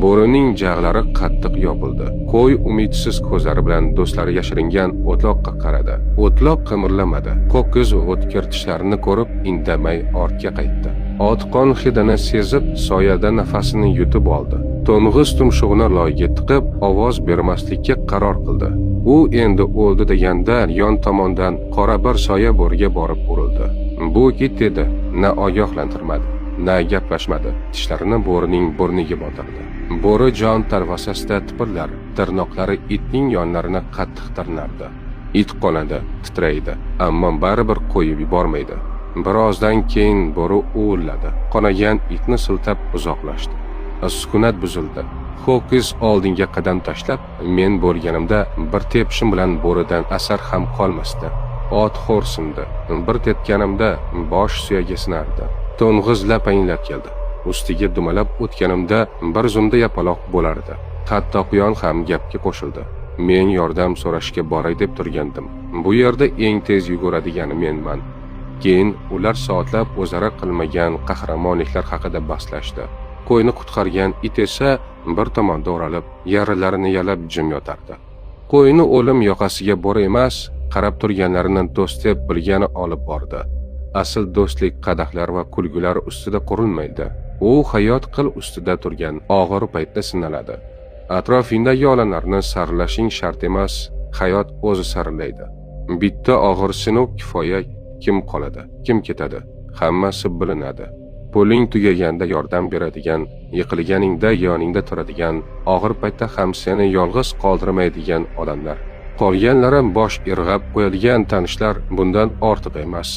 Bo'rining jag'lari qattiq yopildi. Qo'y umidsiz ko'zlari bilan do'stlari yashiringan o'tloqqa qaradi. O'tloq qimirlamadi. Ko'kiz o'tkir tishlarini ko'rib indamay ortga qaytdi. Ot qon hidini sezib soyada nafasini yutib oldi. To'ng'iz tumshug'ini loyga tiqib ovoz bermaslikka qaror qildi. U endi o'ldi deganda yon tomondan qora bir soya bo'riga borib urildi. Bu it edi, na ogohlantirmadi, na gaplashmadi. Tishlarini bo'rining burniga botirdi. Bo'ri jon tarvasasida tipirlar, tirnoqlari itning yonlarini qattiq tirnardi. It qonadi, titraydi, ammo baribir qo'yib yubormaydi. Birozdan keyin bo'ri uvilladi. Qonagan itni siltab uzoqlashdi. Sukunat buzildi. Ho'kiz oldinga qadam tashlab, men bo'lganimda bir tepishim bilan bo'ridan asar ham qolmasdi. Ot xo'rsindi. Bir tepganimda bosh suyagi sinardi. To'ng'iz lapanglab keldi. Ustiga dumalab o'tganimda bir zumda yapaloq bo'lardi. Hatto quyon ham gapga qo'shildi. Men yordam so'rashga boray deb turgandim. Bu yerda eng tez yuguradigani menman. Keyin ular soatlab o'zaro qilmagan qahramonliklar haqida bahslashdi. Qo'yni qutqargan it esa bir tomonda o'ralib, yarilarini yalab jim yotardi. Qo'yni o'lim yoqasiga bo'ri emas, qarab turganlarini do'st deb bilgani olib bordi. Asl do'stlik qadahlar va kulgular ustida qurilmaydi. U hayot qil ustida turgan og'ir paytda sinaladi. Atrofingdagi olamlarni sarlashing shart emas, hayot o'zi sarlaydi. Bitta og'ir sinov kifoya, kim qoladi, kim ketadi, hammasi bilinadi. Puling tugaganda yordam beradigan, yiqilganingda yoningda turadigan, og'ir paytda ham seni yolg'iz qoldirmaydigan odamlar. Qolganlari bosh irg'ab qo'yadigan tanishlar bundan ortiq emas.